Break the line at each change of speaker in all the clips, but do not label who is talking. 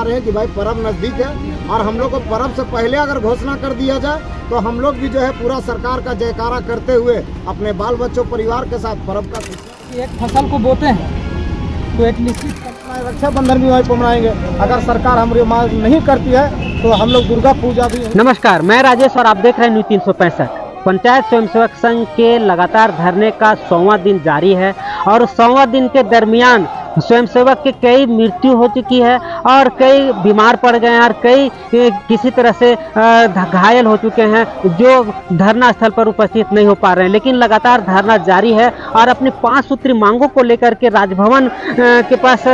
आ रहे हैं कि भाई पर्व नजदीक है और हम लोग को पर्व से पहले अगर घोषणा कर दिया जाए तो हम लोग भी जो है पूरा सरकार का जयकारा करते हुए अपने बाल बच्चों परिवार के साथ पर्व का
एक फसल को बोते हैं तो एक निश्चित
रक्षाबंधन भी वहीं पर मनाएंगे। अगर सरकार हमारी मांग नहीं करती है तो हम लोग दुर्गा पूजा भी।
नमस्कार, मैं राजेश और आप देख रहे हैं न्यूज़ 365। पंचायत स्वयंसेवक संघ के लगातार धरने का 100वां दिन जारी है और 100वां दिन के दरमियान स्वयंसेवक के कई मृत्यु हो चुकी है और कई बीमार पड़ गए हैं और कई किसी तरह से घायल हो चुके हैं जो धरना स्थल पर उपस्थित नहीं हो पा रहे हैं। लेकिन लगातार धरना जारी है और अपनी 5 सूत्री मांगों को लेकर के राजभवन के पास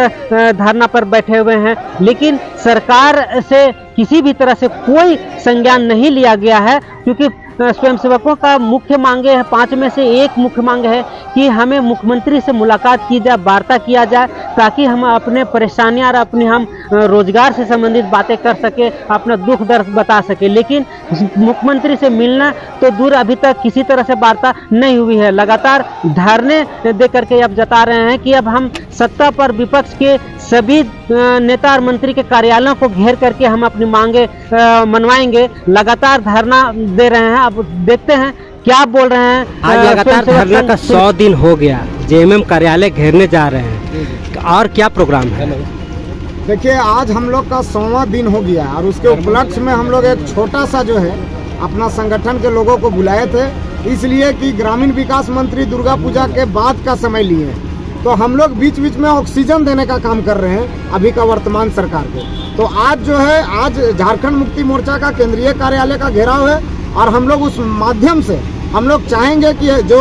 धरना पर बैठे हुए हैं। लेकिन सरकार से किसी भी तरह से कोई संज्ञान नहीं लिया गया है, क्योंकि स्वयंसेवकों का मुख्य मांगे है, 5 में से एक मुख्य मांग है कि हमें मुख्यमंत्री से मुलाकात की जाए, वार्ता किया जाए, ताकि हम अपने परेशानियां और अपने हम रोजगार से संबंधित बातें कर सके, अपना दुख दर्द बता सके। लेकिन मुख्यमंत्री से मिलना तो दूर, अभी तक किसी तरह से वार्ता नहीं हुई है। लगातार धरने दे करके अब जता रहे हैं कि अब हम सत्ता पर विपक्ष के सभी नेता और मंत्री के कार्यालयों को घेर करके हम अपनी मांगे मनवाएंगे। लगातार धरना दे रहे हैं, अब देखते हैं क्या बोल रहे हैं।
आज लगातार धरना का 100 दिन हो गया, जेएमएम कार्यालय घेरने जा रहे हैं और क्या प्रोग्राम है?
देखिए, आज हम लोग का 100वां दिन हो गया और उसके उपलक्ष्य में हम लोग एक छोटा सा जो है अपना संगठन के लोगों को बुलाए थे, इसलिए कि ग्रामीण विकास मंत्री दुर्गा पूजा के बाद का समय लिए हैं, तो हम लोग बीच बीच में ऑक्सीजन देने का काम कर रहे हैं अभी का वर्तमान सरकार को। तो आज जो है, आज झारखंड मुक्ति मोर्चा का केंद्रीय कार्यालय का घेराव है और हम लोग उस माध्यम से हम लोग चाहेंगे कि जो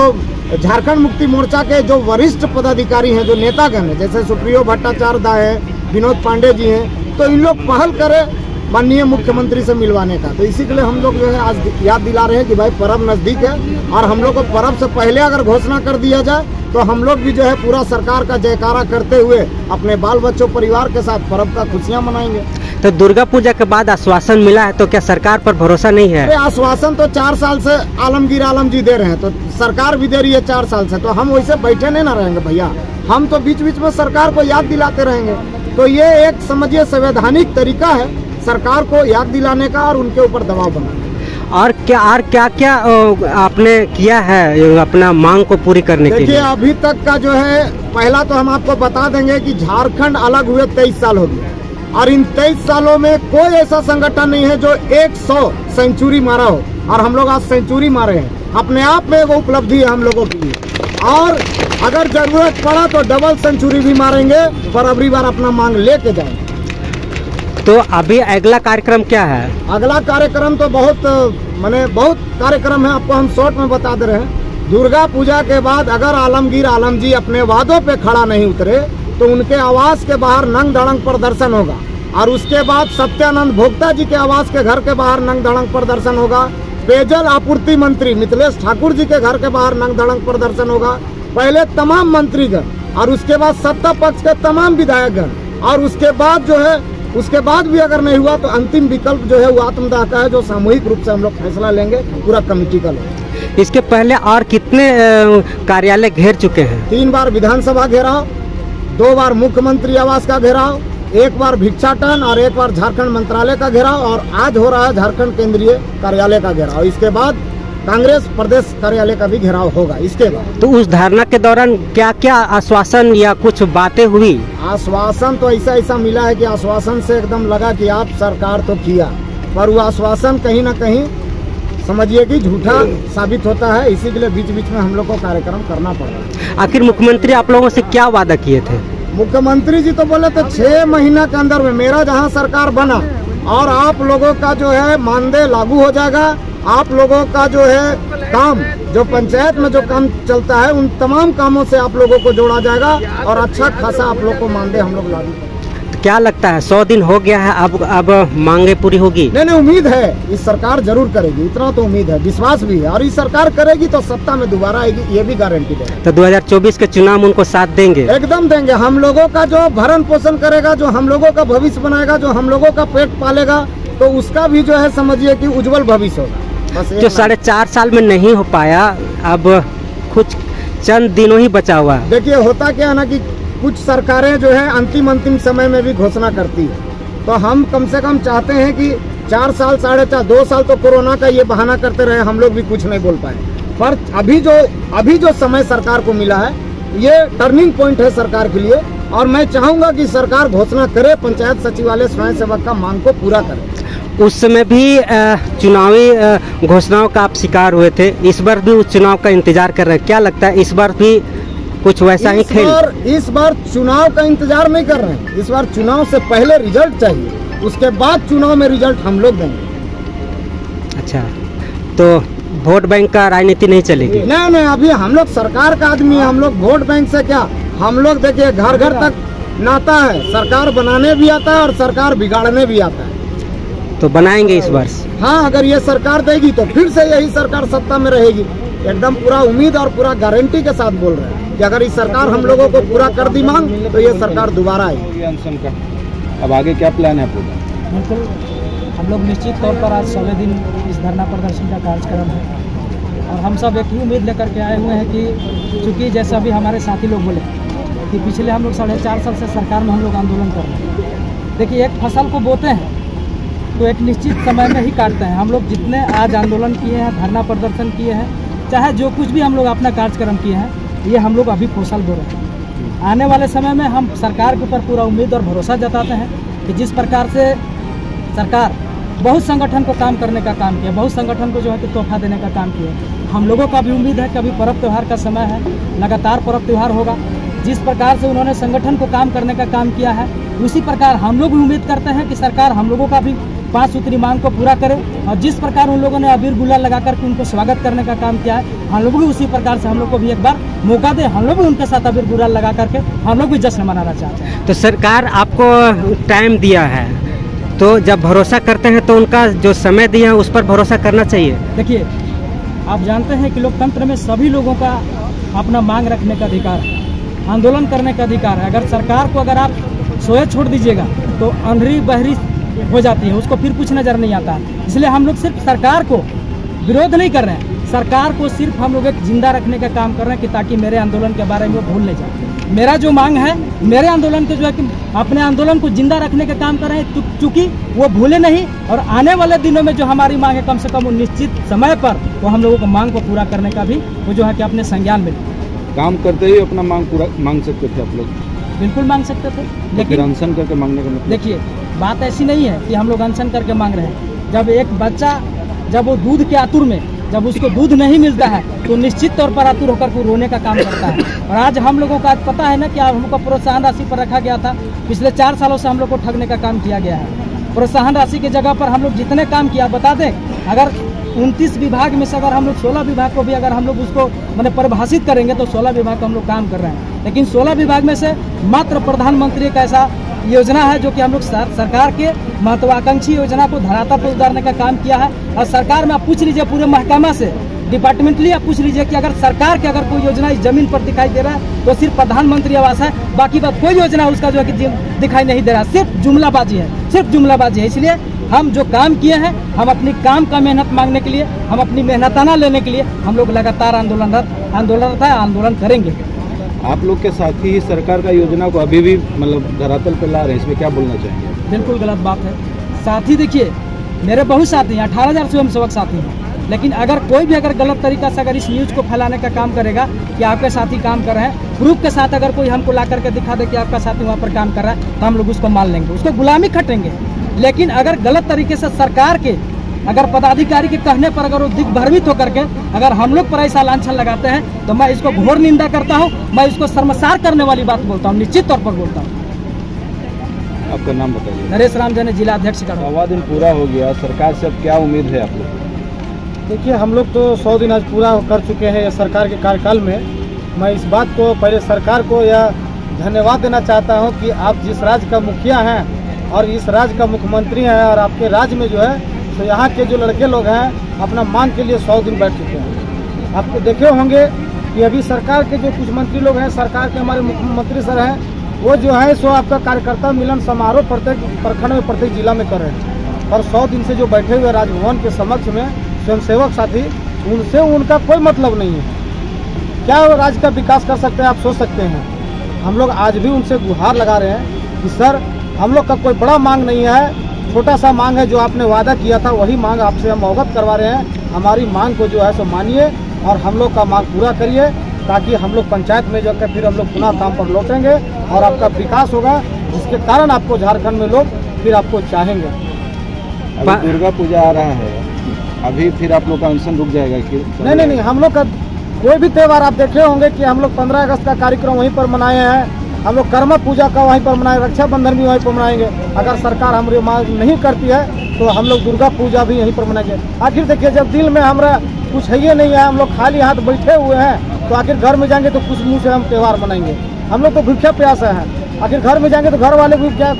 झारखंड मुक्ति मोर्चा के जो वरिष्ठ पदाधिकारी हैं, जो नेतागण हैं, जैसे सुप्रियो भट्टाचार्य दा है, विनोद पांडे जी हैं, तो इन लोग पहल करें माननीय मुख्यमंत्री से मिलवाने का। तो इसी के लिए हम लोग जो है आज याद दिला रहे हैं कि भाई पर्व नजदीक है और हम लोग को पर्व से पहले अगर घोषणा कर दिया जाए तो हम लोग भी जो है पूरा सरकार का जयकारा करते हुए अपने बाल बच्चों परिवार के साथ पर्व का खुशियां मनाएंगे।
तो दुर्गा पूजा के बाद आश्वासन मिला है, तो क्या सरकार पर भरोसा नहीं है?
आश्वासन तो 4 साल से आलमगीर आलम जी दे रहे हैं, तो सरकार भी दे रही है 4 साल से, तो हम वैसे बैठे नहीं ना रहेंगे भैया। हम तो बीच बीच में सरकार को याद दिलाते रहेंगे। तो ये एक समझिए संवैधानिक तरीका है सरकार को याद दिलाने का और उनके ऊपर दबाव बनाने का।
और क्या आपने किया है अपना मांग को पूरी करने के लिए?
देखिए, अभी तक का जो है, पहला तो हम आपको बता देंगे कि झारखंड अलग हुए 23 साल हो गए और इन 23 सालों में कोई ऐसा संगठन नहीं है जो 100 सेंचुरी मारा हो, और हम लोग आज सेंचुरी मारे हैं। अपने आप में वो उपलब्धि है हम लोगों के लिए, और अगर जरूरत पड़ा तो डबल सेंचुरी भी मारेंगे, पर अगली बार अपना मांग लेके जाएंगे।
तो अभी अगला कार्यक्रम क्या है?
अगला कार्यक्रम तो बहुत कार्यक्रम है, आपको हम शॉर्ट में बता दे रहे हैं। दुर्गा पूजा के बाद अगर आलमगीर आलम जी अपने वादों पे खड़ा नहीं उतरे तो उनके आवास के बाहर नंग धड़ंग प्रदर्शन होगा, और उसके बाद सत्यानंद भोक्ता जी के आवास के घर के बाहर नंग धड़ंग प्रदर्शन होगा। पेयजल आपूर्ति मंत्री मिथिलेश ठाकुर जी के घर के बाहर नंग धड़ंग प्रदर्शन होगा। पहले तमाम मंत्रीगण और उसके बाद सत्ता पक्ष के तमाम विधायकगण, और उसके बाद भी अगर नहीं हुआ तो अंतिम विकल्प जो है वो आत्मदाह का है, जो सामूहिक रूप से हम लोग फैसला लेंगे पूरा कमेटी का लोग।
इसके पहले और कितने कार्यालय घेर चुके हैं?
3 बार विधानसभा घेराव, 2 बार मुख्यमंत्री आवास का घेराव, 1 बार भिक्षाटन और 1 बार झारखंड मंत्रालय का घेराव, और आज हो रहा है झारखंड केंद्रीय कार्यालय का घेराव। इसके बाद कांग्रेस प्रदेश कार्यालय का भी घेराव होगा। इसके बाद
तो उस धरना के दौरान क्या क्या आश्वासन या कुछ बातें हुई?
आश्वासन तो ऐसा मिला है कि आश्वासन से एकदम लगा कि आप सरकार तो किया, पर वो आश्वासन कहीं ना कहीं समझिए कि झूठा साबित होता है। इसी के लिए बीच बीच में हम लोग को कार्यक्रम करना पड़ रहा है।
आखिर मुख्यमंत्री आप लोगों से क्या वादा किए थे?
मुख्यमंत्री जी तो बोले थे 6 महीना के अंदर में मेरा जहाँ सरकार बना और आप लोगों का जो है मानदेय लागू हो जाएगा, आप लोगों का जो है काम, जो पंचायत में जो काम चलता है उन तमाम कामों से आप लोगों को जोड़ा जाएगा और अच्छा खासा आप लोग को मानदेय हम लोग लागू करेंगे।
तो क्या लगता है 100 दिन हो गया है, अब मांगे पूरी होगी?
नहीं, उम्मीद है इस सरकार जरूर करेगी, इतना तो उम्मीद है, विश्वास भी है, और इस सरकार करेगी तो सत्ता में दोबारा आएगी, ये भी गारंटी है।
तो 2024 के चुनाव उनको साथ देंगे?
एकदम देंगे। हम लोगों का जो भरण पोषण करेगा, जो हम लोगों का भविष्य बनाएगा, जो हम लोगों का पेट पालेगा, तो उसका भी जो है समझिए कि उज्जवल भविष्य होगा।
जो 4.5 साल में नहीं हो पाया, अब कुछ चंद दिनों ही बचा हुआ है।
देखिए, होता क्या है ना कि कुछ सरकारें जो है अंतिम समय में भी घोषणा करती है, तो हम कम से कम चाहते हैं कि 4 साल 4.5 2 साल तो कोरोना का ये बहाना करते रहे, हम लोग भी कुछ नहीं बोल पाए। पर अभी जो समय सरकार को मिला है, ये टर्निंग पॉइंट है सरकार के लिए, और मैं चाहूंगा कि सरकार घोषणा करे, पंचायत सचिवालय स्वयं सेवक का मांग को पूरा करे।
उस समय भी चुनावी घोषणाओं का आप शिकार हुए थे, इस बार भी उस चुनाव का इंतजार कर रहे हैं, क्या लगता है इस बार भी कुछ वैसा ही खेल?
इस बार चुनाव का इंतजार नहीं कर रहे हैं, इस बार चुनाव से पहले रिजल्ट चाहिए, उसके बाद चुनाव में रिजल्ट हम लोग देंगे।
अच्छा, तो वोट बैंक का राजनीति नहीं चलेगी?
नहीं, अभी हम लोग सरकार का आदमी है, हम लोग वोट बैंक से क्या, हम लोग देखिए घर घर तक नाता है, सरकार बनाने भी आता है और सरकार बिगाड़ने भी आता है।
तो बनाएंगे इस बार?
हाँ, अगर ये सरकार देगी तो फिर से यही सरकार सत्ता में रहेगी, एकदम पूरा उम्मीद और पूरा गारंटी के साथ बोल रहे हैं कि अगर इस सरकार हम लोगों को पूरा कर दी मांग तो ये सरकार दोबारा आएगी।
अब आगे क्या प्लान है आपका?
बिल्कुल, हम लोग निश्चित तौर पर आज 100वें दिन इस धरना प्रदर्शन का कार्यक्रम है, और हम सब एक ही उम्मीद लेकर के आए हुए हैं कि चूँकि जैसा भी हमारे साथी लोग बोले कि पिछले हम लोग 4.5 साल से सरकार में हम लोग आंदोलन कर रहे हैं। देखिए, एक फसल को बोते हैं तो एक निश्चित समय में ही काटते हैं। हम लोग जितने आज आंदोलन किए हैं, धरना प्रदर्शन किए हैं, चाहे जो कुछ भी हम लोग अपना कार्यक्रम किए हैं, ये हम लोग अभी फसल बो रहे हैं। आने वाले समय में हम सरकार के ऊपर पूरा उम्मीद और भरोसा जताते हैं कि जिस प्रकार से सरकार बहुत संगठन को काम करने का काम किया, बहुत संगठन को जो है कि तोहफा देने का काम किया, हम लोगों का भी उम्मीद है कि अभी पर्व त्यौहार का समय है, लगातार पर्व त्यौहार होगा। जिस प्रकार से उन्होंने संगठन को काम करने का काम किया है, उसी प्रकार हम लोग भी उम्मीद करते हैं कि सरकार हम लोगों का भी 5 सूत्री मांग को पूरा करे, और जिस प्रकार उन लोगों ने अबीर गुलाल लगा करके उनको स्वागत करने का काम किया है, हम लोग भी उसी प्रकार से हम लोग को भी एक बार मौका दे, हम लोग भी उनके साथ अबीर गुलाल लगा करके हम लोग भी जश्न मनाना चाहते हैं।
तो सरकार आपको टाइम दिया है, तो जब भरोसा करते हैं तो उनका जो समय दिया है उस पर भरोसा करना चाहिए।
देखिए, आप जानते हैं कि लोकतंत्र में सभी लोगों का अपना मांग रखने का अधिकार है, आंदोलन करने का अधिकार है। अगर सरकार को अगर आप सोए छोड़ दीजिएगा तो अंधेरी बहरी हो जाती है, उसको फिर कुछ नज़र नहीं आता। इसलिए हम लोग सिर्फ सरकार को विरोध नहीं कर रहे हैं, सरकार को सिर्फ हम लोग एक जिंदा रखने का काम कर रहे हैं कि ताकि मेरे आंदोलन के बारे में वो भूल नहीं जाए। मेरा जो मांग है, मेरे आंदोलन के जो है कि अपने आंदोलन को जिंदा रखने का काम कर रहे हैं, चूँकि वो भूले नहीं, और आने वाले दिनों में जो हमारी मांग है कम से कम निश्चित समय पर वो हम लोगों को मांग को पूरा करने का भी वो जो है कि अपने संज्ञान में
काम करते ही अपना मांग पूरा मांग सकते थे आप लोग?
बिल्कुल मांग सकते थे, लेकिन
अनशन करके मांगने का मतलब?
देखिए, बात ऐसी नहीं है कि हम लोग अनशन करके मांग रहे हैं। जब एक बच्चा जब वो दूध के आतुर में जब उसको दूध नहीं मिलता है तो निश्चित तौर पर आतुर होकर वो रोने का काम करता है। और आज हम लोगों का आज पता है ना कि हमको प्रोत्साहन राशि पर रखा गया था, पिछले 4 सालों से हम लोग को ठगने का काम किया गया है। प्रोत्साहन राशि की जगह पर हम लोग जितने काम किया, बता दें, अगर 29 विभाग में से अगर हम लोग 16 विभाग को भी अगर हम लोग उसको मैंने परिभाषित करेंगे तो 16 विभाग का हम लोग काम कर रहे हैं। लेकिन 16 विभाग में से मात्र प्रधानमंत्री का ऐसा योजना है जो कि हम लोग सरकार के महत्वाकांक्षी योजना को धरातल पर उतारने का काम किया है। और सरकार में आप पूछ लीजिए, पूरे महकमा से डिपार्टमेंटली आप पूछ लीजिए कि अगर सरकार के अगर कोई योजना इस जमीन पर दिखाई दे रहा है तो सिर्फ प्रधानमंत्री आवास है, बाकी बात कोई योजना उसका जो है कि दिखाई नहीं दे रहा, सिर्फ जुमलाबाजी है, सिर्फ जुमलाबाजी है। इसलिए हम जो काम किए हैं, हम अपनी काम का मेहनत मांगने के लिए, हम अपनी मेहनताना लेने के लिए हम लोग लगातार आंदोलन करेंगे।
आप लोग के साथी ही सरकार का योजना को अभी भी मतलब धरातल पर ला रहे हैं, इसमें क्या बोलना चाहेंगे?
बिल्कुल गलत बात है। साथी देखिए, मेरे बहुत साथी हैं, 18,000 स्वयंसेवक साथी हैं, लेकिन अगर कोई भी अगर गलत तरीका से अगर इस न्यूज़ को फैलाने का काम करेगा कि आपके साथी काम कर रहे हैं, प्रूफ के साथ अगर कोई हमको ला करके दिखा दे कि आपका साथी वहाँ पर काम कर रहा है, तो हम लोग उसको मान लेंगे, उसको गुलामी खटेंगे। लेकिन अगर गलत तरीके से सरकार के अगर पदाधिकारी के कहने पर अगर वो दिग्भ्रमित होकर के अगर हम लोग पर ऐसा लांछन लगाते हैं तो मैं इसको घोर निंदा करता हूँ, मैं इसको शर्मसार करने वाली बात बोलता हूँ, निश्चित तौर पर बोलता हूँ।
आपका नाम बताइए।
नरेश राम जैन, जिला अध्यक्ष का।
100वां दिन पूरा हो गया, सरकार से अब क्या उम्मीद है आप लोग?
देखिए, हम लोग तो 100 दिन आज पूरा कर चुके हैं सरकार के कार्यकाल में। मैं इस बात को पहले सरकार को यह धन्यवाद देना चाहता हूं कि आप जिस राज्य का मुखिया हैं और इस राज्य का मुख्यमंत्री हैं, और आपके राज्य में जो है तो यहाँ के जो लड़के लोग हैं अपना मांग के लिए 100 दिन बैठ चुके हैं। आपको देखे होंगे कि अभी सरकार के जो कुछ मंत्री लोग हैं, सरकार के हमारे मुख्यमंत्री सर हैं, वो जो है सो आपका कार्यकर्ता मिलन समारोह प्रत्येक प्रखंड में प्रत्येक जिला में कर रहे हैं। और 100 दिन से जो बैठे हुए राजभवन के समक्ष में स्वयंसेवक साथी, उनसे उनका कोई मतलब नहीं है। क्या वो राज्य का विकास कर सकते हैं, आप सोच सकते हैं। हम लोग आज भी उनसे गुहार लगा रहे हैं कि सर हम लोग का कोई बड़ा मांग नहीं है, छोटा सा मांग है। जो आपने वादा किया था वही मांग आपसे हम अवगत करवा रहे हैं। हमारी मांग को जो है सो मानिए और हम लोग का मांग पूरा करिए, ताकि हम लोग पंचायत में जाकर फिर हम लोग पुनः काम पर लौटेंगे और आपका विकास होगा, जिसके कारण आपको झारखंड में लोग फिर आपको चाहेंगे।
अभी दुर्गा पूजा आ रहा है, अभी फिर आप लोग का अनशन रुक जाएगा कि?
नहीं, हम लोग का कोई भी त्यौहार आप देखे होंगे कि हम लोग 15 अगस्त का कार्यक्रम वहीं पर मनाए हैं, हम लोग कर्मा पूजा का वहीं पर मनाए, रक्षाबंधन भी वहीं पर मनाएंगे। अगर सरकार हमारी मांग नहीं करती है तो हम लोग दुर्गा पूजा भी यहीं पर मनाएंगे। आखिर देखिए, जब दिल में हमारा कुछ है ही नहीं है, हम लोग खाली हाथ बैठे हुए हैं, तो आखिर घर में जाएंगे तो कुछ मुँह से हम त्यौहार मनाएंगे? हम लोग तो भूखे प्यासे हैं। आखिर घर में जाएंगे तो घर वाले भी क्या,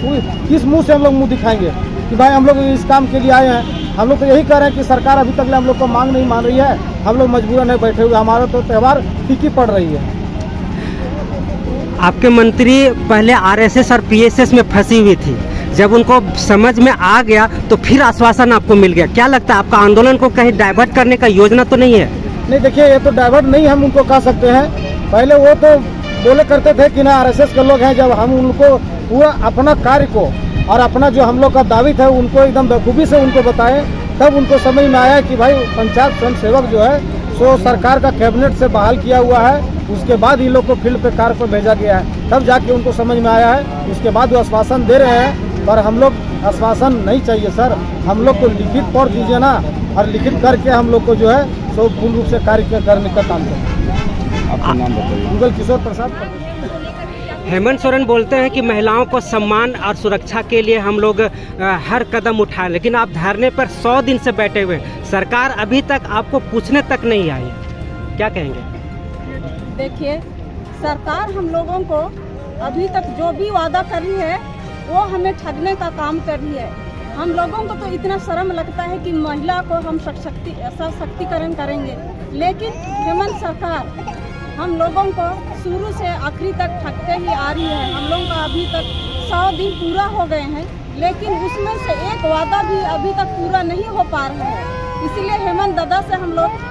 किस मुँह से हम लोग मुँह दिखाएंगे कि भाई हम लोग इस काम के लिए आए हैं? हम लोग तो यही कह रहे हैं कि सरकार अभी तक हम लोग को मांग नहीं मान रही है, हम लोग मजबूरन है बैठे हुए, हमारा तो त्यौहार फीकी पड़ रही है।
आपके मंत्री पहले आरएसएस और पीएसएस में फंसी हुई थी, जब उनको समझ में आ गया तो फिर आश्वासन आपको मिल गया। क्या लगता है आपका आंदोलन को कहीं डाइवर्ट करने का योजना तो नहीं है?
नहीं, देखिए, ये तो डाइवर्ट नहीं हम उनको कह सकते हैं। पहले वो तो बोले करते थे कि ना आरएसएस के लोग हैं, जब हम उनको पूरा अपना कार्य को और अपना जो हम लोग का दावित है उनको एकदम बखूबी से उनको बताए, तब उनको समझ में आया कि भाई पंचायत स्वयं सेवक जो है सो सरकार का कैबिनेट से बहाल किया हुआ है। उसके बाद इन लोग को फील्ड पे कार्य पर भेजा गया है, तब जाके उनको समझ में आया है। उसके बाद वो आश्वासन दे रहे हैं, पर हम लोग आश्वासन नहीं चाहिए सर, हम लोग को लिखित तौर दीजिए ना, और लिखित करके हम लोग को जो है सो पूर्ण रूप से कार्य करने का काम करें।
आपका नाम बताइए।
गूगल किशोर प्रसाद।
हेमंत सोरेन बोलते हैं कि महिलाओं को सम्मान और सुरक्षा के लिए हम लोग हर कदम उठाएं, लेकिन आप धरने पर 100 दिन से बैठे हुए, सरकार अभी तक आपको पूछने तक नहीं आई, क्या कहेंगे?
देखिए, सरकार हम लोगों को अभी तक जो भी वादा करी है वो हमें ठगने का काम कर रही है। हम लोगों को तो इतना शर्म लगता है कि महिला को हम सशक्तिकरण करेंगे, लेकिन हेमंत सरकार हम लोगों को शुरू से आखिरी तक ठगते ही आ रही है। हम लोगों का अभी तक 100 दिन पूरा हो गए हैं, लेकिन उसमें से एक वादा भी अभी तक पूरा नहीं हो पा रहा है। इसीलिए हेमंत दादा से हम लोग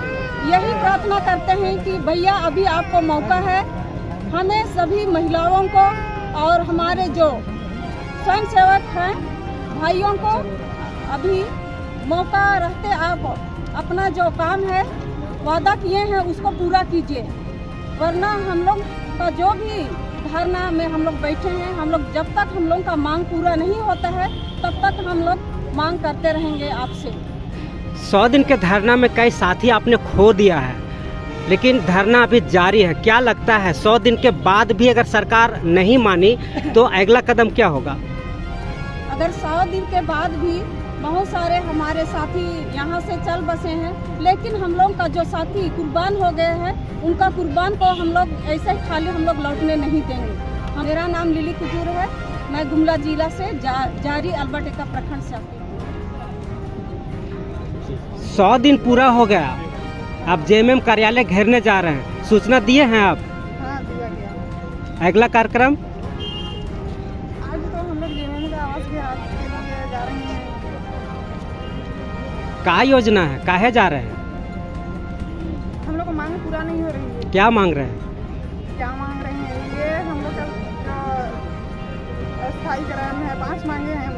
यही प्रार्थना करते हैं कि भैया अभी आपको मौका है, हमें सभी महिलाओं को और हमारे जो स्वयंसेवक हैं भाइयों को अभी मौका रहते आप अपना जो काम है वादा किए हैं उसको पूरा कीजिए, वरना हम लोग का जो भी धरना में हम लोग बैठे हैं, हम लोग जब तक हम लोग का मांग पूरा नहीं होता है तब तक हम लोग मांग करते रहेंगे आपसे।
100 दिन के धरना में कई साथी आपने खो दिया है, लेकिन धरना अभी जारी है। क्या लगता है 100 दिन के बाद भी अगर सरकार नहीं मानी तो अगला कदम क्या होगा?
अगर 100 दिन के बाद भी बहुत सारे हमारे साथी यहाँ से चल बसे हैं, लेकिन हम लोग का जो साथी कुर्बान हो गए हैं उनका कुर्बान को हम लोग ऐसे खाली हम लोग लौटने नहीं देंगे। मेरा नाम लिली कुजूर है, मैं गुमला जिला से जारी अल्बर्ट एक्का प्रखंड से आती हूँ।
100 दिन पूरा हो गया, आप जेएमएम कार्यालय घेरने जा रहे हैं, सूचना दिए हैं आप?
हाँ, दिया गया।
अगला कार्यक्रम?
आज तो हम लोग जेएमएम का आवास के लिए जा रहे हैं।
क्या योजना है, काहे जा रहे हैं?
हम लोग को मांग पूरा नहीं हो रही है।
क्या मांग रहे हैं?
क्या मांग रहे हैं? ये हम लोग का स्थायीकरण है, 5 मांगे हैं